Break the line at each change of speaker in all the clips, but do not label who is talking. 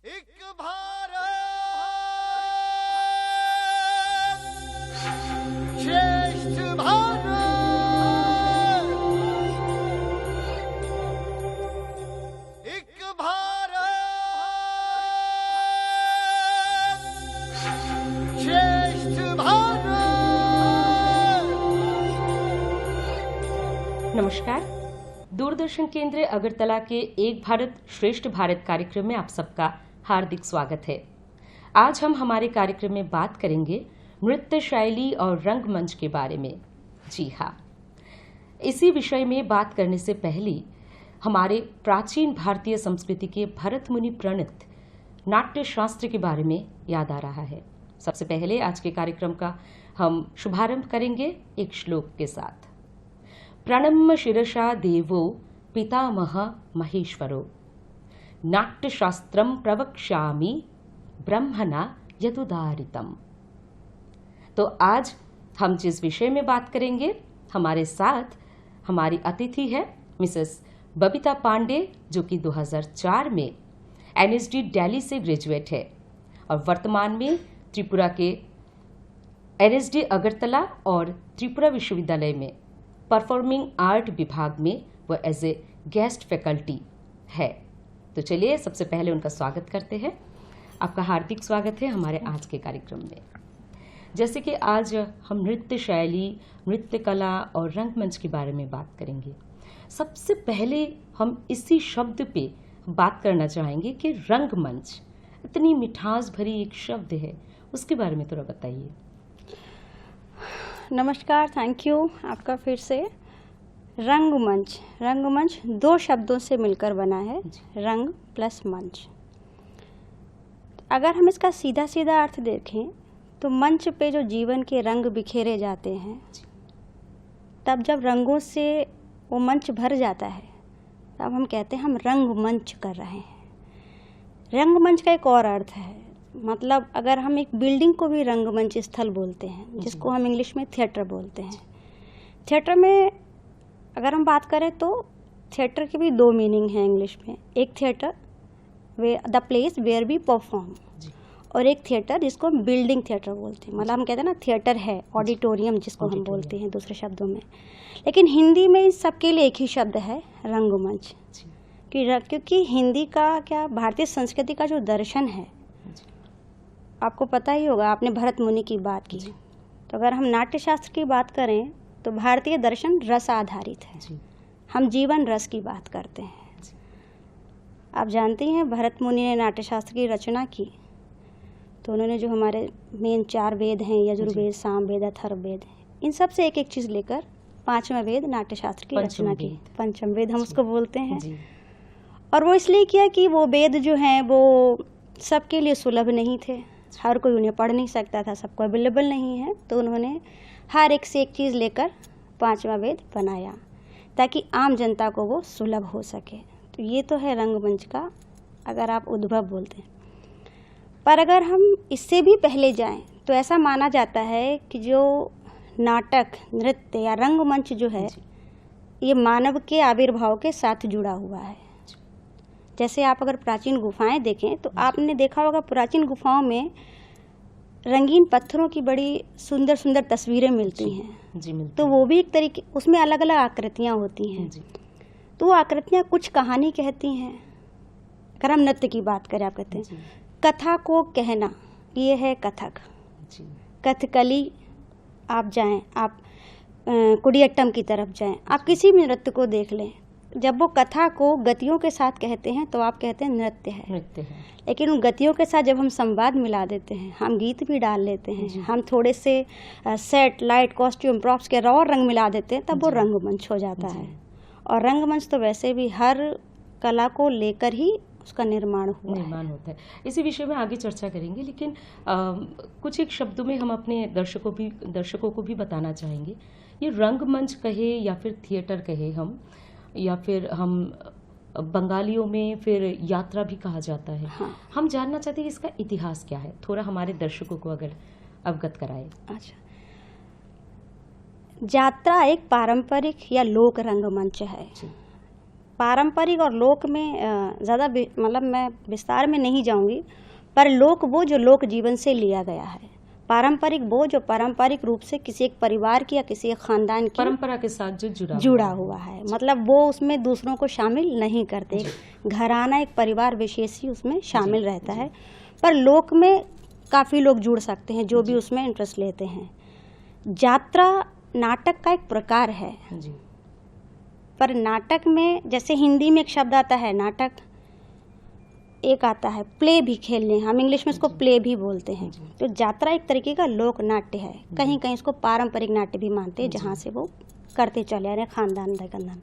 एक भारत श्रेष्ठ भारत, एक भारत श्रेष्ठ भारत।
नमस्कार। दूरदर्शन केंद्र अगरतला के एक भारत श्रेष्ठ भारत कार्यक्रम में आप सबका हार्दिक स्वागत है। आज हम हमारे कार्यक्रम में बात करेंगे नृत्य शैली और रंगमंच के बारे में। जी हाँ, इसी विषय में बात करने से पहले हमारे प्राचीन भारतीय संस्कृति के भरत मुनि प्रणीत नाट्य शास्त्र के बारे में याद आ रहा है। सबसे पहले आज के कार्यक्रम का हम शुभारंभ करेंगे एक श्लोक के साथ। प्रणम्य शिरसा देवो पितामह महेश्वरो नाट्यशास्त्रम प्रवक्ष्यामि ब्रह्मणा यदुदारितम। तो आज हम जिस विषय में बात करेंगे, हमारे साथ हमारी अतिथि है मिसेस बबीता पांडे, जो कि 2004 में एनएसडी दिल्ली से ग्रेजुएट है और वर्तमान में त्रिपुरा के एनएसडी अगरतला और त्रिपुरा विश्वविद्यालय में परफॉर्मिंग आर्ट विभाग में वो एज ए गेस्ट फैकल्टी है। तो चलिए सबसे पहले उनका स्वागत करते हैं। आपका हार्दिक स्वागत है हमारे आज के कार्यक्रम में। जैसे कि आज हम नृत्य शैली, नृत्य कला और रंगमंच के बारे में बात करेंगे। सबसे पहले हम इसी शब्द पे बात करना चाहेंगे कि रंगमंच इतनी मिठास भरी एक शब्द है, उसके बारे में थोड़ा बताइए।
नमस्कार, थैंक यू आपका फिर से। रंगमंच, रंगमंच दो शब्दों से मिलकर बना है, रंग प्लस मंच। अगर हम इसका सीधा सीधा अर्थ देखें तो मंच पे जो जीवन के रंग बिखेरे जाते हैं, तब जब रंगों से वो मंच भर जाता है तब हम कहते हैं हम रंगमंच कर रहे हैं। रंगमंच का एक और अर्थ है, मतलब अगर हम एक बिल्डिंग को भी रंगमंच स्थल बोलते हैं, जिसको हम इंग्लिश में थिएटर बोलते हैं। थिएटर में अगर हम बात करें तो थिएटर की भी दो मीनिंग है इंग्लिश में। एक theatre the place where we perform, और एक थिएटर जिसको हम बिल्डिंग थिएटर बोलते हैं। मतलब हम कहते हैं ना थिएटर है, ऑडिटोरियम जिसको हम बोलते हैं दूसरे शब्दों में। लेकिन हिंदी में इस सबके लिए एक ही शब्द है, रंगमंच। क्योंकि हिंदी का क्या, भारतीय संस्कृति का जो दर्शन है, आपको पता ही होगा, आपने भरत मुनि की बात की, तो अगर हम नाट्य शास्त्र की बात करें तो भारतीय दर्शन रस आधारित है। हम जीवन रस की बात करते हैं। आप जानती हैं भरत मुनि ने नाट्य शास्त्र की रचना की, तो उन्होंने जो हमारे मेन 4 वेद हैं, यजुर्वेद, सामवेद, अथर्ववेद, इन सब से एक एक चीज़ लेकर 5वां वेद नाट्य शास्त्र की रचना की। पंचम वेद हम उसको बोलते हैं। और वो इसलिए किया कि वो वेद जो हैं वो सबके लिए सुलभ नहीं थे, हर कोई उन्हें पढ़ नहीं सकता था, सबको अवेलेबल नहीं है। तो उन्होंने हर एक से एक चीज़ लेकर 5वां वेद बनाया ताकि आम जनता को वो सुलभ हो सके। तो ये तो है रंगमंच का, अगर आप उद्भव बोलते हैं। पर अगर हम इससे भी पहले जाएं तो ऐसा माना जाता है कि जो नाटक, नृत्य या रंगमंच जो है, ये मानव के आविर्भाव के साथ जुड़ा हुआ है। जैसे आप अगर प्राचीन गुफाएं देखें तो आपने देखा होगा प्राचीन गुफाओं में रंगीन पत्थरों की बड़ी सुंदर सुंदर तस्वीरें मिलती हैं। तो वो भी एक तरीके, उसमें अलग अलग आकृतियाँ होती हैं। तो वो आकृतियाँ कुछ कहानी कहती हैं। अगर हम नृत्य की बात करें, आप कहते हैं कथा को कहना, ये है कथक। कथकली आप जाएं, आप कुडियाट्टम की तरफ जाएं, आप किसी भी नृत्य को देख लें, जब वो कथा को गतियों के साथ कहते हैं तो आप कहते हैं नृत्य है। लेकिन उन गतियों के साथ जब हम संवाद मिला देते हैं, हम गीत भी डाल लेते हैं, हम थोड़े से सेट, लाइट, कॉस्ट्यूम, प्रॉप्स के और रंग मिला देते हैं, तब वो रंगमंच हो जाता है। और रंगमंच तो वैसे भी हर कला को लेकर ही उसका निर्माण होता है।
इसी विषय में आगे चर्चा करेंगे, लेकिन कुछ एक शब्दों में हम अपने दर्शकों को भी बताना चाहेंगे, ये रंगमंच कहे या फिर थिएटर कहे हम, या फिर हम बंगालियों में फिर यात्रा भी कहा जाता है।
हाँ।
हम जानना चाहते हैं कि इसका इतिहास क्या है, थोड़ा हमारे दर्शकों को अगर अवगत कराए।
अच्छा, यात्रा एक पारंपरिक या लोक रंगमंच है पारंपरिक और लोक में ज़्यादा मतलब मैं विस्तार में नहीं जाऊंगी, पर लोक वो जो लोक जीवन से लिया गया है, पारंपरिक वो जो पारंपरिक रूप से किसी एक परिवार की या किसी एक खानदान की
परंपरा के साथ जो
जुड़ा हुआ है, मतलब वो उसमें दूसरों को शामिल नहीं करते। घराना एक परिवार विशेष ही उसमें शामिल रहता है। पर लोक में काफ़ी लोग जुड़ सकते हैं जो भी उसमें इंटरेस्ट लेते हैं। यात्रा नाटक का एक प्रकार है
जी।
पर नाटक में जैसे हिंदी में एक शब्द आता है नाटक, एक आता है प्ले भी खेलने, हम इंग्लिश में इसको प्ले भी बोलते हैं। तो यात्रा एक तरीके का लोक नाट्य है, कहीं कहीं इसको पारंपरिक नाट्य भी मानते हैं जहाँ से वो करते चले आ रहे हैं खानदान दर खानदान।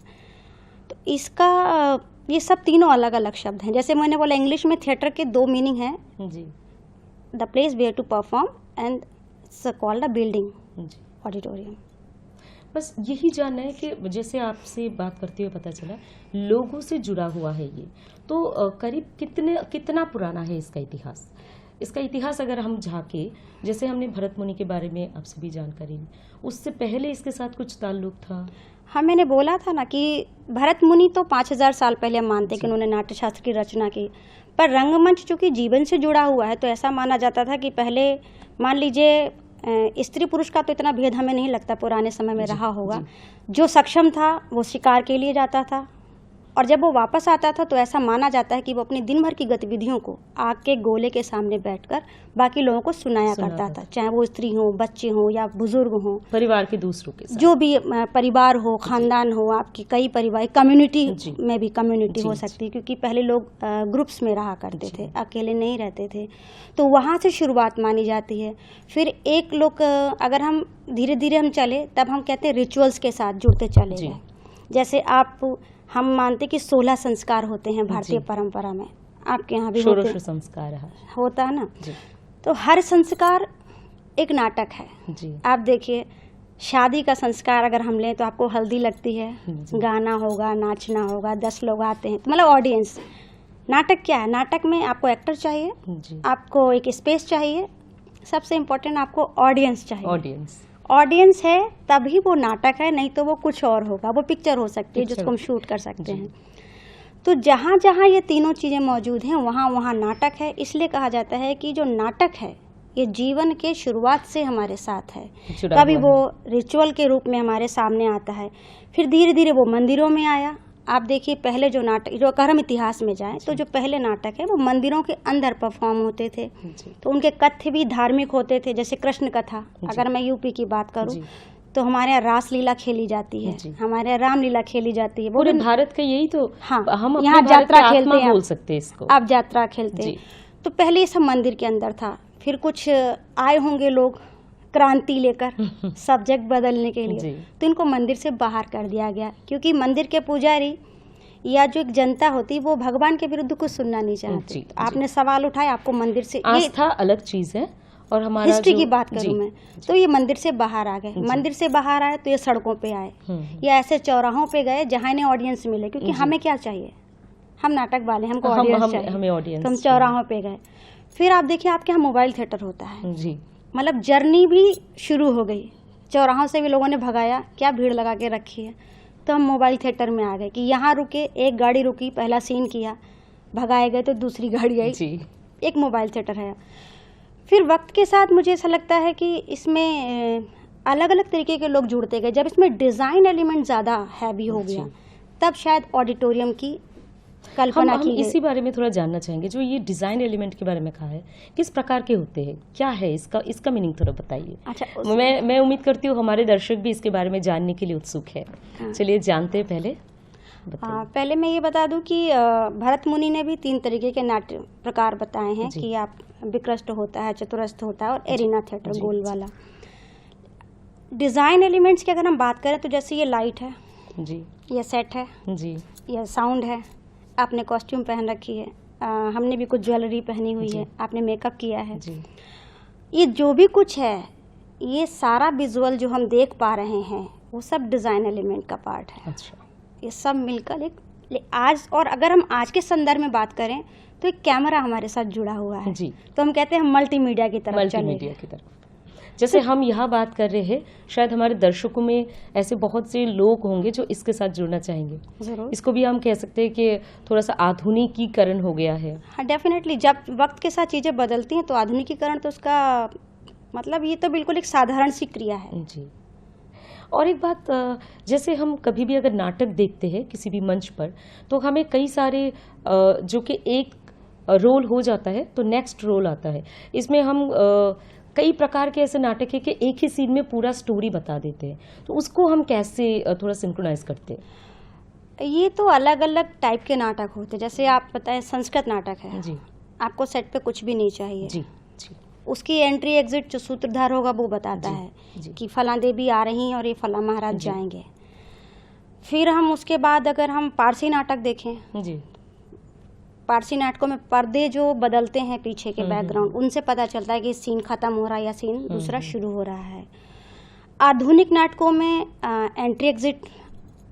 तो इसका ये सब तीनों अलग अलग शब्द हैं। जैसे मैंने बोला इंग्लिश में थिएटर के 2 मीनिंग हैं, the place where to perform and called a building, auditorium.
बस यही जानना है कि जैसे आपसे बात करते हुए पता चला लोगों से जुड़ा हुआ है ये, तो करीब कितना पुराना है इसका इतिहास? इसका इतिहास अगर हम झांके, जैसे हमने भरत मुनि के बारे में आपसे भी जानकारी ली, उससे पहले इसके साथ कुछ ताल्लुक था?
हाँ, मैंने बोला था ना कि भरत मुनि तो 5000 साल पहले हम मानते कि उन्होंने नाट्य शास्त्र की रचना की, पर रंगमंच चूंकि जीवन से जुड़ा हुआ है तो ऐसा माना जाता था कि पहले मान लीजिए स्त्री पुरुष का तो इतना भेद हमें नहीं लगता पुराने समय में रहा होगा। जो सक्षम था वो शिकार के लिए जाता था और जब वो वापस आता था तो ऐसा माना जाता है कि वो अपनी दिन भर की गतिविधियों को आग के गोले के सामने बैठकर बाकी लोगों को सुनाया करता था, चाहे वो स्त्री हो, बच्चे हो या बुजुर्ग हो,
परिवार के दूसरों के साथ।
जो भी परिवार हो, खानदान हो, आपकी कई परिवार, कम्युनिटी में भी कम्युनिटी हो सकती है क्योंकि पहले लोग ग्रुप्स में रहा करते थे, अकेले नहीं रहते थे। तो वहाँ से शुरुआत मानी जाती है। फिर एक लोग अगर हम धीरे धीरे हम चले तब हम कहते हैं रिचुअल्स के साथ जुड़ते चले गए। जैसे हम मानते कि 16 संस्कार होते हैं भारतीय परंपरा में, आपके यहाँ भी
संस्कार
होता है ना। तो हर संस्कार एक नाटक है
जी।
आप देखिए शादी का संस्कार अगर हम लें तो आपको हल्दी लगती है, गाना होगा, नाचना होगा, 10 लोग आते हैं, तो मतलब ऑडियंस। नाटक क्या है? नाटक में आपको एक्टर चाहिए, आपको एक स्पेस चाहिए, सबसे इम्पोर्टेंट आपको ऑडियंस चाहिए। ऑडियंस है तभी वो नाटक है, नहीं तो वो कुछ और होगा, वो पिक्चर हो सकती है जिसको हम शूट कर सकते हैं। तो जहाँ जहाँ ये तीनों चीज़ें मौजूद हैं वहाँ वहाँ नाटक है। इसलिए कहा जाता है कि जो नाटक है ये जीवन के शुरुआत से हमारे साथ है। कभी वो रिचुअल के रूप में हमारे सामने आता है, फिर धीरे धीरे वो मंदिरों में आया। आप देखिए पहले जो नाटक, जो अगर हम इतिहास में जाएं तो जो पहले नाटक है वो मंदिरों के अंदर परफॉर्म होते थे, तो उनके कथ्य भी धार्मिक होते थे। जैसे कृष्ण कथा, अगर मैं यूपी की बात करूं तो हमारे यहाँ रासलीला खेली जाती है, हमारे यहाँ रामलीला खेली जाती है।
पूरे भारत का यही तो,
हाँ,
हम
यहाँ यात्रा खेलते हैं,
बोल सकते हैं इसको,
आप यात्रा खेलते हैं। तो पहले ये सब मंदिर के अंदर था, फिर कुछ आए होंगे लोग क्रांति लेकर सब्जेक्ट बदलने के लिए, तो इनको मंदिर से बाहर कर दिया गया क्योंकि मंदिर के पुजारी या जो एक जनता होती वो भगवान के विरुद्ध कुछ सुनना नहीं चाहती। तो आपने सवाल उठाया, आपको मंदिर से,
आस्था अलग चीज है और हमारा
हिस्ट्री की बात करूं मैं, तो ये मंदिर से बाहर आ गए। मंदिर से बाहर आए तो ये सड़कों पे आए या ऐसे चौराहों पे गए जहाँ इन्हें ऑडियंस मिले, क्योंकि हमें क्या चाहिए, हम नाटक वाले, हमको ऑडियंस चाहिए, तो हम चौराहों पे गए। फिर आप देखिए आपके यहाँ मोबाइल थिएटर होता है जी, मतलब जर्नी भी शुरू हो गई, चौराहों से भी लोगों ने भगाया, क्या भीड़ लगा के रखी है, तो हम मोबाइल थिएटर में आ गए कि यहाँ रुके, एक गाड़ी रुकी, पहला सीन किया, भगाए गए तो दूसरी गाड़ी आई, एक मोबाइल थिएटर है। फिर वक्त के साथ मुझे ऐसा लगता है कि इसमें अलग अलग तरीके के लोग जुड़ते गए। जब इसमें डिज़ाइन एलिमेंट ज़्यादा हैवी हो गया तब शायद ऑडिटोरियम की कल्पना की गई।
इसी बारे में थोड़ा जानना चाहेंगे, जो ये डिज़ाइन एलिमेंट के बारे में कहा है, किस प्रकार के होते हैं, क्या है इसका मीनिंग थोड़ा बताइए।
अच्छा,
मैं उम्मीद करती हूँ हमारे दर्शक भी इसके बारे में जानने के लिए उत्सुक है। चलिए जानते हैं
पहले मैं ये बता दूं कि भरत मुनि ने भी 3 तरीके के नाट्य प्रकार बताए हैं कि आप विकृष्ट होता है, चतुरस्र होता है और एरिना थिएटर गोल वाला। डिज़ाइन एलिमेंट्स की अगर हम बात करें तो जैसे ये लाइट है जी, ये सेट है जी, ये साउंड है, आपने कॉस्ट्यूम पहन रखी है, हमने भी कुछ ज्वेलरी पहनी हुई है, आपने मेकअप किया है जी। ये जो भी कुछ है, ये सारा विजुअल जो हम देख पा रहे हैं वो सब डिज़ाइन एलिमेंट का पार्ट है। अच्छा, ये सब मिलकर आज, और अगर हम आज के संदर्भ में बात करें तो एक कैमरा हमारे साथ जुड़ा हुआ है जी, तो हम कहते हैं हम मल्टीमीडिया की तरफ चले।
जैसे हम यहाँ बात कर रहे हैं, शायद हमारे दर्शकों में ऐसे बहुत से लोग होंगे जो इसके साथ जुड़ना चाहेंगे।
ज़रूर।
इसको भी हम कह सकते हैं कि थोड़ा सा आधुनिकीकरण हो गया है।
हाँ, डेफिनेटली जब वक्त के साथ चीज़ें बदलती हैं तो आधुनिकीकरण तो उसका मतलब ये तो बिल्कुल एक साधारण सी क्रिया है।
जी। और एक बात, जैसे हम कभी भी अगर नाटक देखते हैं किसी भी मंच पर, तो हमें कई सारे जो कि एक रोल हो जाता है तो नेक्स्ट रोल आता है। इसमें हम कई प्रकार के ऐसे नाटक है कि एक ही सीन में पूरा स्टोरी बता देते हैं, तो उसको हम कैसे थोड़ा सिंक्रोनाइज करते हैं?
ये तो अलग अलग टाइप के नाटक होते हैं। जैसे आप बताएं, संस्कृत नाटक है,
जी
आपको सेट पे कुछ भी नहीं चाहिए,
जी जी
उसकी एंट्री एग्जिट जो सूत्रधार होगा वो बताता
जी,
है
जी।
कि फलां देवी आ रही हैं और ये फलां महाराज
जी।
जाएंगे। फिर हम उसके बाद अगर हम पारसी नाटक देखें,
जी
पारसी नाटकों में पर्दे जो बदलते हैं पीछे के
हम्म,
बैकग्राउंड, उनसे पता चलता है कि सीन खत्म हो रहा है या सीन दूसरा शुरू हो रहा है। आधुनिक नाटकों में एंट्री एग्जिट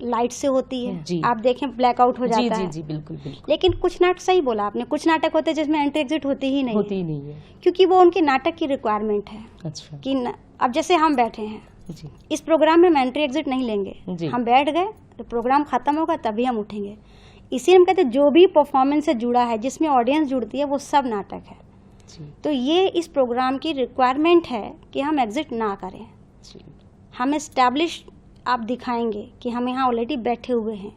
लाइट से होती है,
जी।
आप देखें ब्लैकआउट हो
जी
जाता
जी
है।
जी, बिल्कुल बिल्कुल।
लेकिन कुछ नाटक, सही बोला आपने, कुछ नाटक होते हैं जिसमें एंट्री एग्जिट होती ही नहीं
होती
है,
ही नहीं है।
क्योंकि वो उनके नाटक की रिक्वायरमेंट है
अच्छा।
कि अब जैसे हम बैठे हैं
जी
इस प्रोग्राम में हम एंट्री एग्जिट नहीं लेंगे,
जी।
हम बैठ गए तो प्रोग्राम खत्म होगा तभी हम उठेंगे। इसीलिए हम कहते हैं जो भी परफॉर्मेंस से जुड़ा है, जिसमें ऑडियंस जुड़ती है, वो सब नाटक है।
जी
तो ये इस प्रोग्राम की रिक्वायरमेंट है कि हम एग्जिट ना करें।
जी।
हम एस्टैब्लिश आप दिखाएंगे कि हम यहाँ ऑलरेडी बैठे हुए हैं।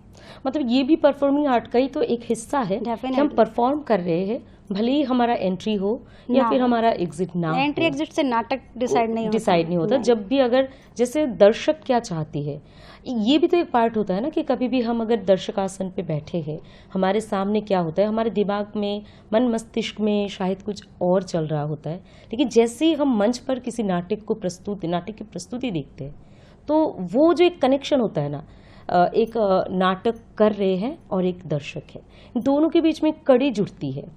मतलब ये भी परफॉर्मिंग आर्ट का ही तो एक हिस्सा है कि हम
Definitely.
परफॉर्म कर रहे हैं, भले ही हमारा एंट्री हो या
ना
फिर
हो।
हमारा एग्जिट ना
एंट्री
हो,
एग्जिट से नाटक डिसाइड नहीं होता।
डिसाइड नहीं होता। जब भी अगर जैसे दर्शक क्या चाहती है, ये भी तो एक पार्ट होता है ना कि कभी भी हम अगर दर्शक आसन पे बैठे हैं, हमारे सामने क्या होता है, हमारे दिमाग में, मन मस्तिष्क में शायद कुछ और चल रहा होता है, लेकिन जैसे ही हम मंच पर किसी नाटक की प्रस्तुति देखते हैं, तो वो जो एक कनेक्शन होता है ना, एक नाटक कर रहे हैं और एक दर्शक है, दोनों के बीच में एक कड़ी जुड़ती है।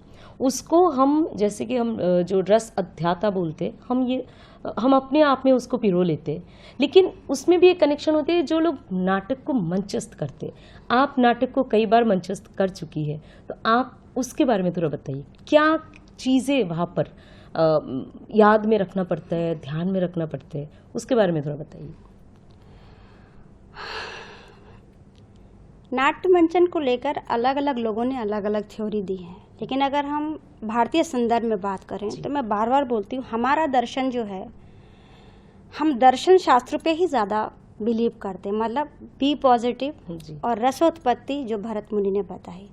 उसको हम, जैसे कि हम जो रस अध्याता बोलते हैं, हम अपने आप में उसको पिरो लेते हैं, लेकिन उसमें भी एक कनेक्शन होती है जो लोग नाटक को मंचस्थ करते हैं। आप नाटक को कई बार मंचस्थ कर चुकी है, तो आप उसके बारे में थोड़ा बताइए, क्या चीज़ें वहाँ पर याद में रखना पड़ता है, ध्यान में रखना पड़ता है, उसके बारे में थोड़ा बताइए।
नाट्य मंचन को लेकर अलग अलग लोगों ने अलग अलग थ्योरी दी है, लेकिन अगर हम भारतीय संदर्भ में बात करें तो मैं बार बार बोलती हूँ, हमारा दर्शन जो है, हम दर्शन शास्त्र पे ही ज़्यादा बिलीव करते हैं। मतलब बी पॉजिटिव
जी
और रसोत्पत्ति जो भरत मुनि ने बताई,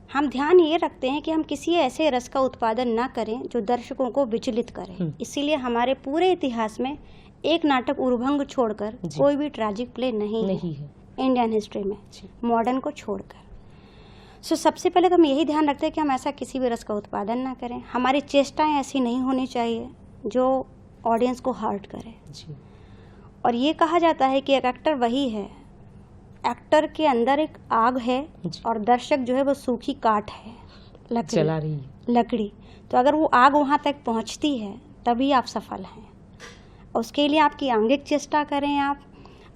हम ध्यान ये रखते हैं कि हम किसी ऐसे रस का उत्पादन ना करें जो दर्शकों को विचलित करे। इसीलिए हमारे पूरे इतिहास में एक नाटक उर्भंग छोड़कर
जी।
कोई भी ट्रैजिक प्ले नहीं है इंडियन हिस्ट्री में,
जी।
मॉडर्न को छोड़कर। सो सबसे पहले तो हम यही ध्यान रखते हैं कि हम ऐसा किसी भी रस का उत्पादन ना करें। हमारी चेष्टाएं ऐसी नहीं होनी चाहिए जो ऑडियंस को हर्ट करे।
जी
और ये कहा जाता है कि एक एक्टर वही है, एक्टर के अंदर एक आग है
जी।
और दर्शक जो है वो सूखी काठ है,
चला रही है।
लकड़ी। तो अगर वो आग वहाँ तक पहुँचती है तभी आप सफल हैं। उसके लिए आपकी आंगिक चेष्टा करें,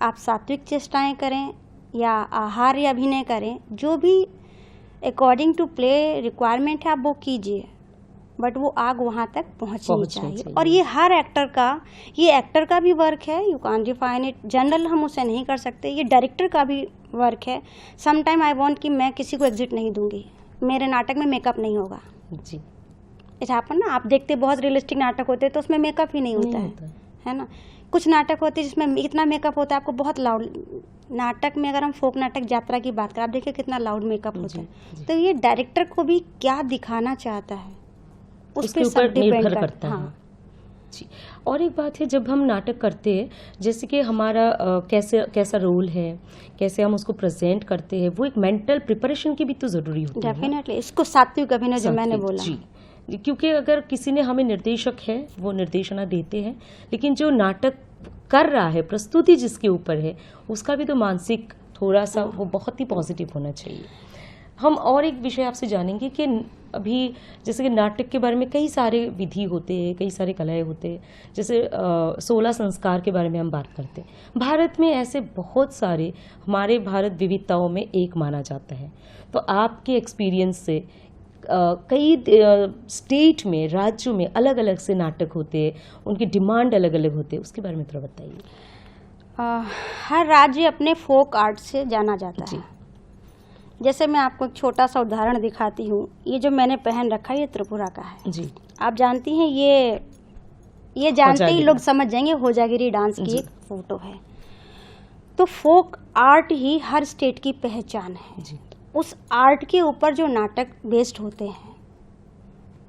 आप सात्विक चेष्टाएं करें या आहार या अभिनय करें, जो भी अकॉर्डिंग टू प्ले रिक्वायरमेंट है आप वो कीजिए, बट वो आग वहाँ तक पहुँचनी चाहिए। और ये हर एक्टर का, ये एक्टर का भी वर्क है, you can't define it, general हम उसे नहीं कर सकते। ये डायरेक्टर का भी वर्क है। सम टाइम आई वांट कि मैं किसी को एग्जिट नहीं दूंगी, मेरे नाटक में मेकअप नहीं होगा।
जी
इट हैपन ना, आप देखते बहुत रियलिस्टिक नाटक होते हैं तो उसमें मेकअप ही नहीं होता है ना। कुछ नाटक होते हैं जिसमें इतना मेकअप होता है, आपको बहुत लाउड नाटक में, अगर हम फोक नाटक यात्रा की बात करें, आप देखिए कितना लाउड मेकअप होता है। तो ये डायरेक्टर को भी क्या दिखाना चाहता है
उसके ऊपर निर्भर करता है।
हाँ।
जी। और एक बात है, जब हम नाटक करते हैं, जैसे कि हमारा कैसा रोल है, कैसे हम उसको प्रेजेंट करते हैं, वो एक मेंटल प्रिपरेशन की भी तो जरूरी होती है।
डेफिनेटली, इसको सात्विक अभिनय जो मैंने बोला।
जी, क्योंकि अगर किसी ने, हमें निर्देशक है, वो निर्देशना देते हैं, लेकिन जो नाटक कर रहा है, प्रस्तुति जिसके ऊपर है, उसका भी तो मानसिक थोड़ा सा वो बहुत ही पॉजिटिव होना चाहिए। हम और एक विषय आपसे जानेंगे कि अभी जैसे कि नाटक के बारे में कई सारे विधि होते हैं, कई सारे कलाएं होते हैं, जैसे 16 संस्कार के बारे में हम बात करते हैं। भारत में ऐसे बहुत सारे, हमारे भारत विविधताओं में एक माना जाता है। तो आपके एक्सपीरियंस से कई स्टेट में, राज्यों में अलग अलग से नाटक होते हैं, उनकी डिमांड अलग अलग होते हैं, उसके बारे में थोड़ा बताइए।
हर राज्य अपने फोक आर्ट से जाना जाता
जी।
है। जैसे मैं आपको एक छोटा सा उदाहरण दिखाती हूँ। ये जो मैंने पहन रखा है ये त्रिपुरा का है।
जी।
आप जानती हैं ये जानते ही
होजागिरी।
लोग समझ जाएंगे होजागिरी डांस की
जी।
एक फोटो है। तो फोक आर्ट ही हर स्टेट की पहचान है।
जी।
उस आर्ट के ऊपर जो नाटक बेस्ड होते हैं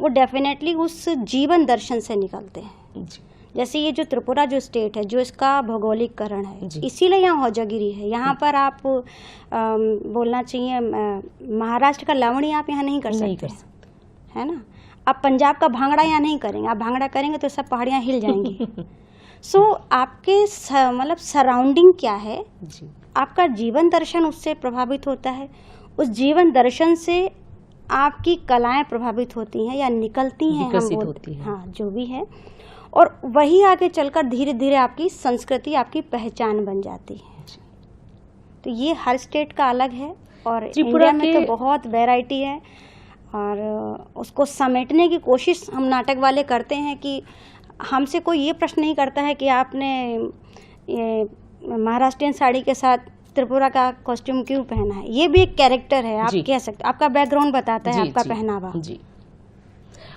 वो डेफिनेटली उस जीवन दर्शन से निकलते हैं।
जी।
जैसे ये जो त्रिपुरा जो स्टेट है, जो इसका भौगोलिककरण है,
जी।
इसीलिए यहाँ होजागिरी है। यहाँ पर आप बोलना चाहिए महाराष्ट्र का लावणी आप यहाँ नहीं कर
नहीं
सकते,
कर सकते।
है ना। आप पंजाब का भांगड़ा यहाँ नहीं करेंगे। आप भांगड़ा करेंगे तो सब पहाड़ियाँ हिल जाएंगी। सो आपके मतलब सराउंडिंग क्या है,
जी।
आपका जीवन दर्शन उससे प्रभावित होता है। उस जीवन दर्शन से आपकी कलाएं प्रभावित होती हैं या निकलती हैं,
विकसित होती हैं।
हाँ, जो भी है। और वही आगे चलकर धीरे धीरे आपकी संस्कृति, आपकी पहचान बन जाती है।
जी।
तो ये हर स्टेट का अलग है और
त्रिपुरा
इंडिया में
के-
तो बहुत वैरायटी है। और उसको समेटने की कोशिश हम नाटक वाले करते हैं कि हमसे कोई ये प्रश्न नहीं करता है कि आपने ये महाराष्ट्रियन साड़ी के साथ त्रिपुरा का कॉस्ट्यूम क्यों पहना है। ये भी एक कैरेक्टर है, आप
जी।
कह सकते, आपका बैकग्राउंड बताता है,
जी,
आपका
जी,
पहनावा।
जी।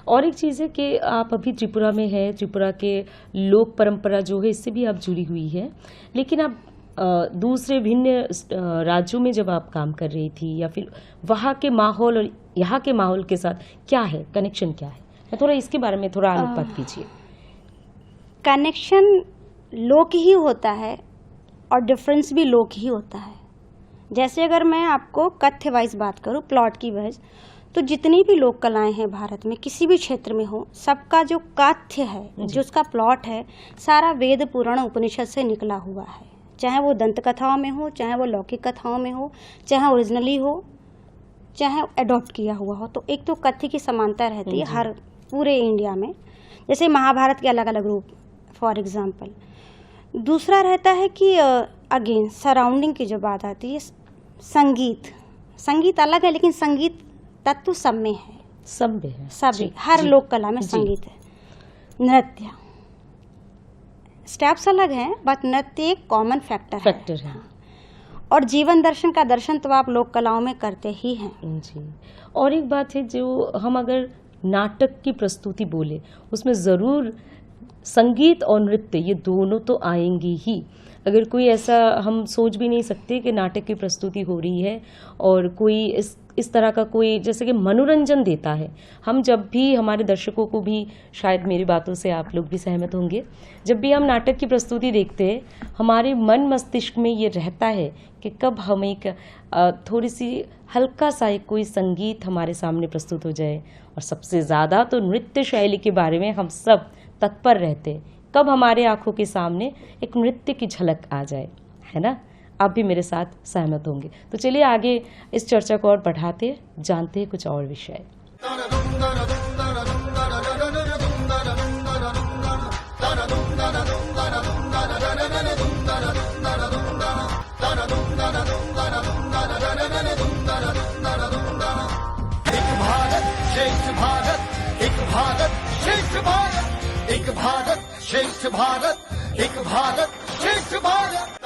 और एक चीज़ है कि आप अभी त्रिपुरा में है, त्रिपुरा के लोक परंपरा जो है इससे भी आप जुड़ी हुई है, लेकिन आप दूसरे भिन्न राज्यों में जब आप काम कर रही थी, या फिर वहाँ के माहौल और यहाँ के माहौल के साथ क्या है, कनेक्शन क्या है, मैं थोड़ा इसके बारे में थोड़ा आलोकपात कीजिए।
कनेक्शन लोक ही होता है और डिफरेंस भी लोक ही होता है। जैसे अगर मैं आपको कथ्य वाइज बात करूं, प्लॉट की वाइज, तो जितनी भी लोक कलाएं हैं भारत में, किसी भी क्षेत्र में हो, सबका जो कथ्य है, जो उसका प्लॉट है, सारा वेद पुराण उपनिषद से निकला हुआ है। चाहे वो दंत कथाओं में हो, चाहे वो लौकिक कथाओं में हो, चाहे ओरिजिनली हो, चाहे अडॉप्ट किया हुआ हो। तो एक तो कथ्य की समानता रहती है हर पूरे इंडिया में। जैसे महाभारत के अलग अलग रूप फॉर एग्जाम्पल। दूसरा रहता है कि अगेन सराउंडिंग की जो बात आती है, संगीत अलग है, लेकिन संगीत तत्व सब में है,
सब में है,
सभी हर लोक कला में संगीत है। नृत्य स्टेप्स अलग हैं, बट नृत्य एक कॉमन फैक्टर
है।
और जीवन दर्शन का दर्शन तो आप लोक कलाओं में करते ही हैं।
जी। और एक बात है, जो हम अगर नाटक की प्रस्तुति बोले, उसमें ज़रूर संगीत और नृत्य ये दोनों तो आएंगे ही। अगर कोई ऐसा हम सोच भी नहीं सकते कि नाटक की प्रस्तुति हो रही है और कोई इस तरह का कोई जैसे कि मनोरंजन देता है। हम जब भी, हमारे दर्शकों को भी शायद मेरी बातों से आप लोग भी सहमत होंगे, जब भी हम नाटक की प्रस्तुति देखते हैं, हमारे मन मस्तिष्क में ये रहता है कि कब हम एक थोड़ी सी हल्का सा एक कोई संगीत हमारे सामने प्रस्तुत हो जाए। और सबसे ज़्यादा तो नृत्य शैली के बारे में हम सब तत्पर रहते हैं, कब हमारे आंखों के सामने एक नृत्य की झलक आ जाए, है ना। आप भी मेरे साथ सहमत होंगे। तो चलिए आगे इस चर्चा को और बढ़ाते, जानते हैं कुछ और विषय।
एक भारत श्रेष्ठ भारत, एक भारत श्रेष्ठ भारत।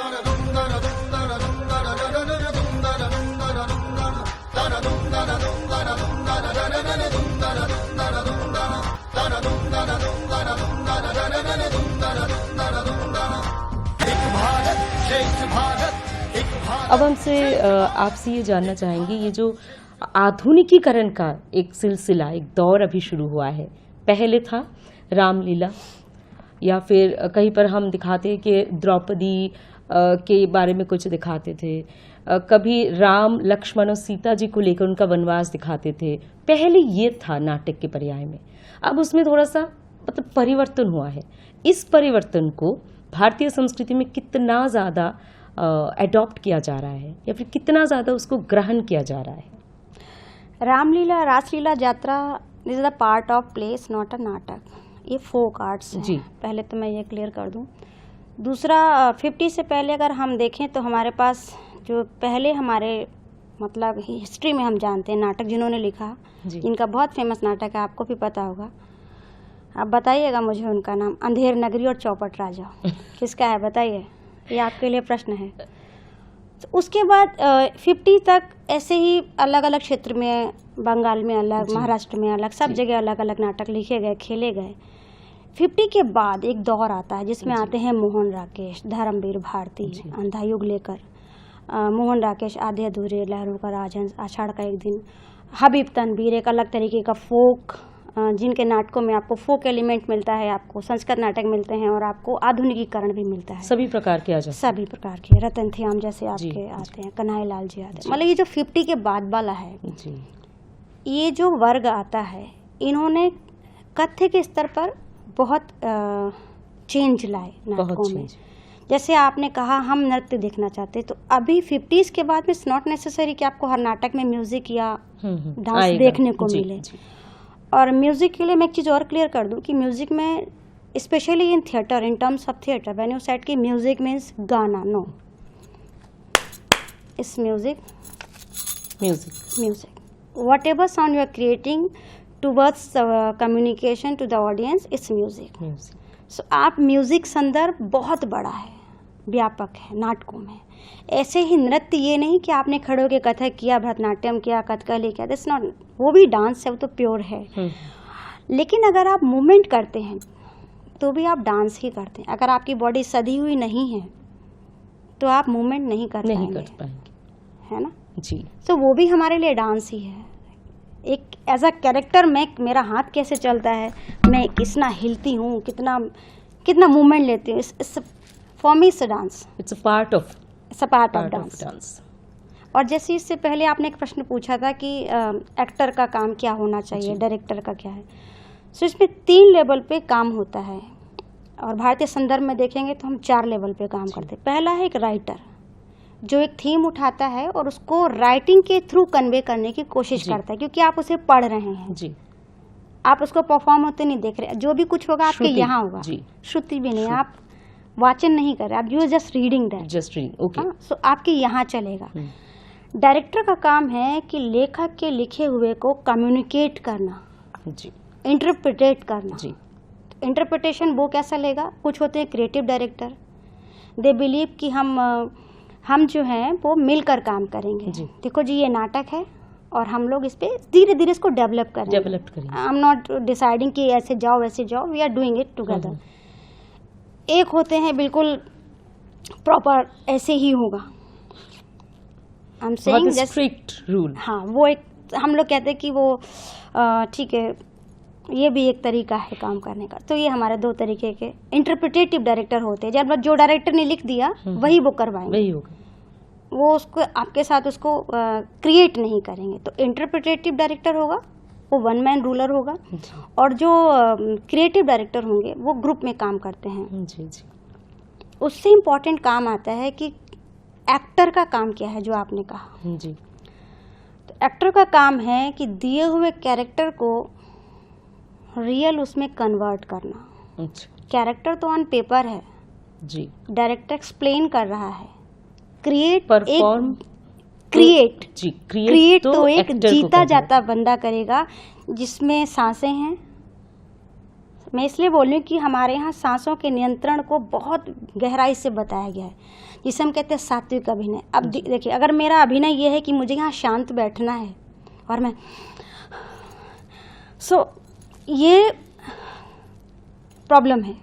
अब हमसे आपसे ये जानना चाहेंगे, ये जो आधुनिकीकरण का एक सिलसिला, एक दौर अभी शुरू हुआ है। पहले था रामलीला, या फिर कहीं पर हम दिखाते हैं कि द्रौपदी के बारे में कुछ दिखाते थे, कभी राम लक्ष्मण और सीता जी को लेकर उनका वनवास दिखाते थे। पहले ये था नाटक के पर्याय में। अब उसमें थोड़ा सा मतलब परिवर्तन हुआ है। इस परिवर्तन को भारतीय संस्कृति में कितना ज़्यादा अडॉप्ट किया जा रहा है, या फिर कितना ज़्यादा उसको ग्रहण किया जा रहा है?
रामलीला, रासलीला, यात्रा this is the part of place, not a नाटक। ये फोक आर्ट्स
जी।
पहले तो मैं ये क्लियर कर दूं। दूसरा 50 से पहले अगर हम देखें तो हमारे पास जो पहले हमारे मतलब हिस्ट्री में हम जानते हैं नाटक जिन्होंने लिखा,
जी।
जिनका बहुत फेमस नाटक है, आपको भी पता होगा, आप बताइएगा मुझे उनका नाम। अंधेर नगरी और चौपट राजा किसका है बताइए, ये आपके लिए प्रश्न है। तो उसके बाद 50 तक ऐसे ही अलग अलग क्षेत्र में, बंगाल में अलग,
जी।
महाराष्ट्र में अलग, सब
जी।
जगह अलग अलग नाटक लिखे गए, खेले गए। 50 के बाद एक दौर आता है जिसमें
जी।
आते हैं मोहन राकेश, धर्मवीर भारती,
जी।
अंधा युग लेकर, मोहन राकेश, आधे अधूरे, लहरों का राजहंस, आषाढ़ का एक दिन, हबीब तनवीर, एक अलग तरीके का फोक, जिनके नाटकों में आपको फोक एलिमेंट मिलता है, आपको संस्कृत नाटक मिलते हैं और आपको आधुनिकीकरण भी मिलता है,
सभी प्रकार के आ जाते
सभी प्रकार के। रतन थ्याम जैसे
जी,
आपके
जी।
आते हैं, कन्हैया लाल जी आते
जी।
हैं। मतलब ये जो 50 के बाद वाला है,
हैं। जी।
ये जो वर्ग आता है, इन्होंने कथ्य के स्तर पर बहुत चेंज लाए नाटकों
बहुत
में।
चीज।
जैसे आपने कहा हम नृत्य देखना चाहते हैं, तो अभी 50s के बाद में इट्स नॉट नेसेसरी कि आपको हर नाटक में म्यूजिक या डांस
आएगा।
देखने को
जी,
मिले।
जी।
और म्यूजिक के लिए मैं एक चीज़ और क्लियर कर दूं कि म्यूजिक में, specially in theatre, in terms of theatre, when you said कि म्यूजिक मीन्स गाना, no, it's music,
music.
whatever sound you are creating towards communication to the audience, it's music.
Music.
So आप music संदर्भ बहुत बड़ा है, व्यापक है नाटकों में। ऐसे ही नृत्य ये नहीं कि आपने खड़े होकर कथक किया, भरतनाट्यम किया, कथकली किया, दैट्स नॉट, वो भी डांस है, वो तो प्योर है। लेकिन अगर आप मूवमेंट करते हैं तो भी आप डांस ही करते हैं। अगर आपकी बॉडी सधी हुई नहीं है तो आप मूवमेंट नहीं कर
नहीं
पाएंगे,
कर पाएंगे।
है ना।
जी।
तो वो भी हमारे लिए डांस ही है। एक एज अ कैरेक्टर में मेरा हाथ कैसे चलता है, मैं कितना हिलती हूँ, कितना कितना मूवमेंट लेती हूँ, for me it's dance,
it's a part of
it's a part of dance. और जैसे इससे पहले आपने एक प्रश्न पूछा था कि एक्टर का काम क्या होना चाहिए, डायरेक्टर का क्या है। सो इसमें 3 लेवल पे काम होता है, और भारतीय संदर्भ में देखेंगे तो हम 4 लेवल पे काम करते हैं। पहला है एक राइटर, जो एक थीम उठाता है और उसको राइटिंग के थ्रू कन्वे करने की कोशिश करता है, क्योंकि आप उसे पढ़ रहे हैं,
जी।
आप उसको परफॉर्म होते नहीं देख रहे। जो भी कुछ होगा आपके
श्रुति,
यहाँ होगा,
जी।
श्रुति भी नहीं, आप वाचन नहीं कर रहे, आप you just reading that,
just reading, okay.
So आपके यहाँ चलेगा। डायरेक्टर का काम है कि लेखक के लिखे हुए को कम्युनिकेट करना,
जी।
इंटरप्रिटेट करना।
जी।
इंटरप्रिटेशन वो कैसा लेगा, कुछ होते हैं क्रिएटिव डायरेक्टर, दे बिलीव कि हम जो हैं वो मिलकर काम करेंगे।
जी।
देखो जी ये नाटक है और हम लोग इस पे धीरे धीरे इसको डेवलप करेंगे। आई एम नॉट डिसाइडिंग कि ऐसे जाओ वैसे जाओ, we are doing it together. एक होते हैं बिल्कुल प्रॉपर ऐसे ही होगा, I am saying just
strict rule.
हाँ, वो एक हम लोग कहते हैं कि वो ठीक है, ये भी एक तरीका है काम करने का। तो ये हमारे 2 तरीके के इंटरप्रिटेटिव डायरेक्टर होते हैं। जब जो डायरेक्टर ने लिख दिया वही वो करवाएंगे,
वही होगा,
वो उसको आपके साथ उसको क्रिएट नहीं करेंगे। तो इंटरप्रिटेटिव डायरेक्टर होगा वो 1 मैन रूलर होगा, और जो क्रिएटिव डायरेक्टर होंगे वो ग्रुप में काम करते हैं।
जी। जी।
उससे इम्पोर्टेंट काम आता है कि एक्टर का काम क्या है, जो आपने कहा।
जी।
तो एक्टर का काम है कि दिए हुए कैरेक्टर को रियल उसमें कन्वर्ट करना।
अच्छा।
कैरेक्टर तो ऑन पेपर है,
जी।
डायरेक्टर एक्सप्लेन कर रहा है, क्रिएट
परफॉर्म,
क्रिएट
जी।
क्रिएट तो एक
actor को
जीता
करना
जाता बंदा करेगा जिसमें सांसें हैं। मैं इसलिए बोल रही हूँ कि हमारे यहाँ सांसों के नियंत्रण को बहुत गहराई से बताया गया है, जिसे हम कहते हैं सात्विक अभिनय। अब देखिए, अगर मेरा अभिनय ये है कि मुझे यहाँ शांत बैठना है और मैं ये प्रॉब्लम है,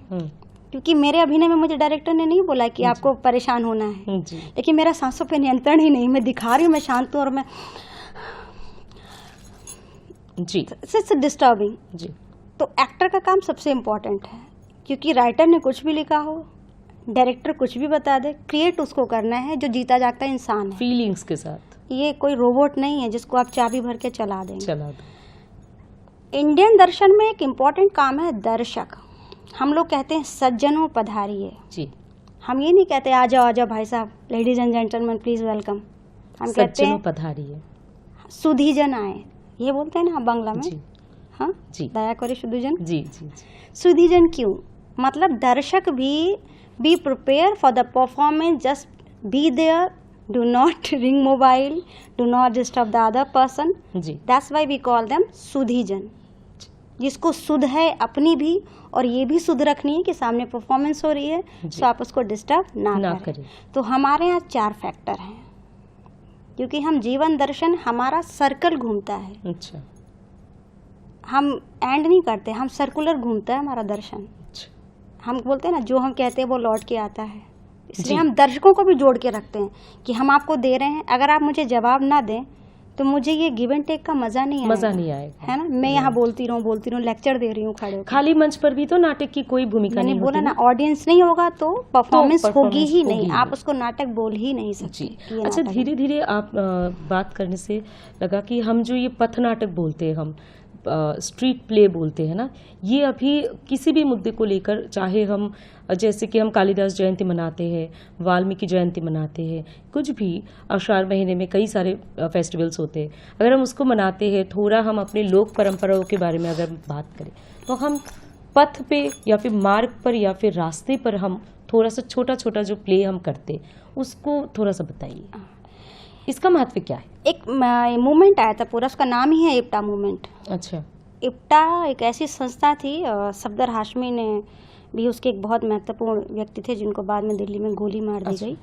क्योंकि मेरे अभिनय में मुझे डायरेक्टर ने नहीं बोला कि आपको परेशान होना है,
जी।
लेकिन मेरा सांसों पे नियंत्रण ही नहीं, मैं दिखा रही हूँ मैं शांत हूँ और मैं
जी।
It's disturbing.
जी।
तो एक्टर का काम सबसे इम्पोर्टेंट है, क्योंकि राइटर ने कुछ भी लिखा हो, डायरेक्टर कुछ भी बता दे, क्रिएट उसको करना है जो जीता जागता इंसान है,
फीलिंग्स के साथ।
ये कोई रोबोट नहीं है जिसको आप चाबी भर के चला देंगे।
चला दो।
इंडियन दर्शन में एक इम्पोर्टेंट काम है दर्शक। हम लोग कहते हैं सज्जनों पधारिए,
जी।
हम ये नहीं कहते आ जाओ भाई साहब, ladies and gentleman please welcome. हम कहते हैं
पधारिए,
सुधीजन आए, ये बोलते हैं ना बांग्ला में।
जी।
हाँ
जी।
दया करे सुधीजन।
जी। जी। जी।
सुधीजन क्यों, मतलब दर्शक भी be prepare for the performance, just be there, do not ring mobile, do not disturb the other person.
जी,
that's why we call them सुधीजन। जिसको सुध है अपनी भी और ये भी सुध रखनी है कि सामने परफॉर्मेंस हो रही है, तो आप उसको डिस्टर्ब ना करें। तो हमारे यहाँ 4 फैक्टर हैं, क्योंकि हम जीवन दर्शन हमारा सर्कल घूमता है।
अच्छा,
हम एंड नहीं करते, हम सर्कुलर घूमता है हमारा दर्शन। हम बोलते हैं ना, जो हम कहते हैं वो लौट के आता है। इसलिए हम दर्शकों को भी जोड़ के रखते हैं कि हम आपको दे रहे हैं, अगर आप मुझे जवाब ना दें तो मुझे ये गिव एंड टेक का मजा नहीं आएगा, है ना। मैं यहाँ बोलती रहूँ, लेक्चर दे रही हूँ खड़े होकर।
खाली मंच पर भी तो नाटक की कोई भूमिका नहीं होती।
बोला ना, ऑडियंस नहीं होगा तो परफॉर्मेंस होगी ही नहीं, आप उसको नाटक बोल ही नहीं सकते।
अच्छा, धीरे धीरे आप बात करने से लगा कि हम जो ये पथ नाटक बोलते हैं, हम स्ट्रीट प्ले बोलते हैं ना, ये अभी किसी भी मुद्दे को लेकर, चाहे हम जैसे कि हम कालिदास जयंती मनाते हैं, वाल्मीकि जयंती मनाते हैं, कुछ भी आषाढ़ महीने में कई सारे फेस्टिवल्स होते हैं, अगर हम उसको मनाते हैं, थोड़ा हम अपने लोक परंपराओं के बारे में अगर बात करें, तो हम पथ पे या फिर मार्ग पर या फिर रास्ते पर हम थोड़ा सा छोटा छोटा जो प्ले हम करते, उसको थोड़ा सा बताइए, इसका महत्व क्या है? एक
मूवमेंट आया था पूरा, उसका नाम ही है इप्टा मूवमेंट।
अच्छा,
इप्टा एक ऐसी संस्था थी, सफदर हाशमी ने भी उसके एक बहुत महत्वपूर्ण व्यक्ति थे, जिनको बाद में दिल्ली में गोली मार दी गई।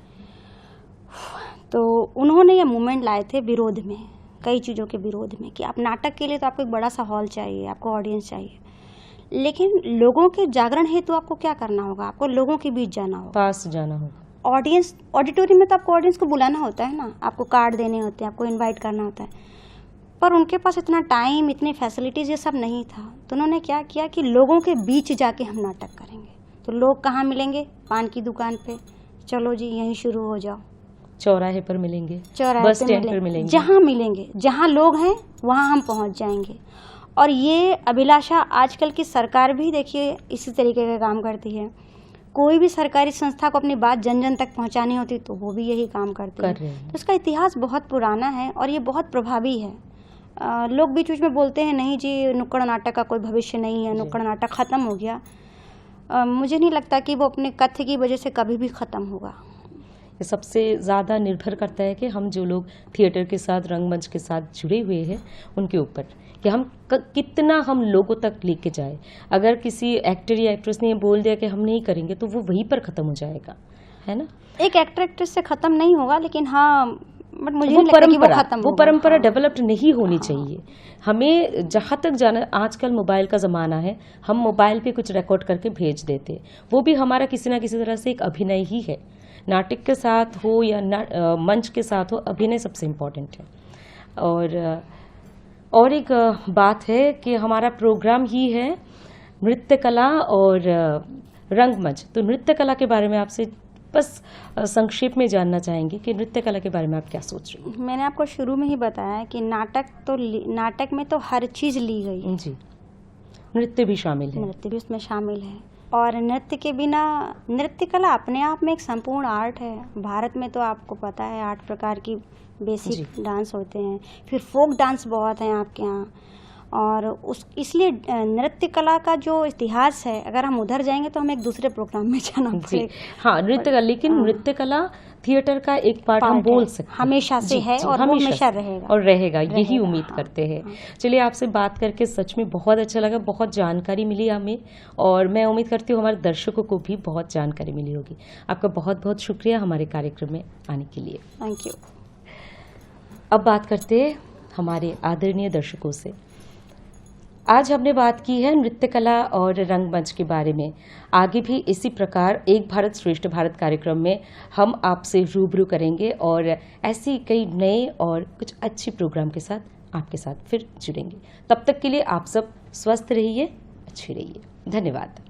तो उन्होंने ये मूवमेंट लाए थे विरोध में, कई चीज़ों के विरोध में, कि आप नाटक के लिए तो आपको एक बड़ा सा हॉल चाहिए, आपको ऑडियंस चाहिए, लेकिन लोगों के जागरण हेतु आपको क्या करना होगा? आपको लोगों के बीच जाना होगा,
पास जाना होगा।
ऑडियंस, ऑडिटोरियम में तो आपको ऑडियंस को बुलाना होता है ना, आपको कार्ड देने होते हैं, आपको इनवाइट करना होता है, पर उनके पास इतना टाइम, इतनी फैसिलिटीज़, ये सब नहीं था। तो उन्होंने क्या किया कि लोगों के बीच जाके हम नाटक करेंगे। तो लोग कहाँ मिलेंगे? पान की दुकान पे, चलो जी यहीं शुरू हो जाओ,
चौराहे पर मिलेंगे,
चौराहे
बस स्टैंड पर मिलेंगे,
जहाँ मिलेंगे, जहाँ लोग हैं वहाँ हम पहुँच जाएंगे। और ये अभिलाषा आजकल की सरकार भी देखिए इसी तरीके का काम करती है। कोई भी सरकारी संस्था को अपनी बात जन जन तक पहुंचानी होती तो वो भी यही काम करते हैं। तो इसका इतिहास बहुत पुराना है और ये बहुत प्रभावी है। लोग बीच बीच में बोलते हैं नहीं जी, नुक्कड़ नाटक का कोई भविष्य नहीं है, नुक्कड़ नाटक ख़त्म हो गया। मुझे नहीं लगता कि वो अपने कथ्य की वजह से कभी भी ख़त्म होगा।
ये सबसे ज़्यादा निर्भर करता है कि हम जो लोग थिएटर के साथ, रंगमंच के साथ जुड़े हुए हैं, उनके ऊपर कि हम कितना हम लोगों तक लेके जाए। अगर किसी एक्टर या एक्ट्रेस ने बोल दिया कि हम नहीं करेंगे, तो वो वहीं पर ख़त्म हो जाएगा, है ना। एक
एक्टर एक्ट्रेस से ख़त्म नहीं होगा, लेकिन हाँ, बट मुझे नहीं लगता कि वो
परंपरा डेवलप्ड नहीं होनी चाहिए। हमें जहाँ तक जाना, आजकल मोबाइल का ज़माना है, हम मोबाइल पे कुछ रिकॉर्ड करके भेज देते, वो भी हमारा किसी ना किसी तरह से एक अभिनय ही है। नाटक के साथ हो या मंच के साथ हो, अभिनय सबसे इम्पोर्टेंट है। और एक बात है कि हमारा प्रोग्राम ही है नृत्य कला और रंगमंच। तो नृत्य कला के बारे में आपसे बस संक्षेप में जानना चाहेंगे कि नृत्य कला के बारे में आप क्या सोच रही हैं?
मैंने आपको शुरू में ही बताया कि नाटक में तो हर चीज़ ली गई
जी, नृत्य भी शामिल है,
नृत्य भी उसमें शामिल है। और नृत्य के बिना, नृत्य कला अपने आप में एक संपूर्ण आर्ट है। भारत में तो आपको पता है 8 प्रकार की बेसिक डांस होते हैं, फिर फोक डांस बहुत हैं आपके यहाँ, और इसलिए नृत्य कला का जो इतिहास है, अगर हम उधर जाएंगे तो हम एक दूसरे प्रोग्राम में जाना पड़ेगा।
हाँ, नृत्य कला, लेकिन नृत्य कला थिएटर का एक पार्ट हम बोल सकते हैं,
हमेशा से है और हमेशा रहेगा
और रहेगा, यही उम्मीद करते हैं। चलिए, आपसे बात करके सच में बहुत अच्छा लगा, बहुत जानकारी मिली हमें, और मैं उम्मीद करती हूँ हमारे दर्शकों को भी बहुत जानकारी मिली होगी। आपका बहुत बहुत शुक्रिया हमारे कार्यक्रम में आने के लिए।
Thank you.
अब बात करते हैं हमारे आदरणीय दर्शकों से। आज हमने बात की है नृत्य कला और रंगमंच के बारे में। आगे भी इसी प्रकार एक भारत श्रेष्ठ भारत कार्यक्रम में हम आपसे रूबरू करेंगे और ऐसी कई नए और कुछ अच्छे प्रोग्राम के साथ आपके साथ फिर जुड़ेंगे। तब तक के लिए आप सब स्वस्थ रहिए, अच्छे रहिए। धन्यवाद।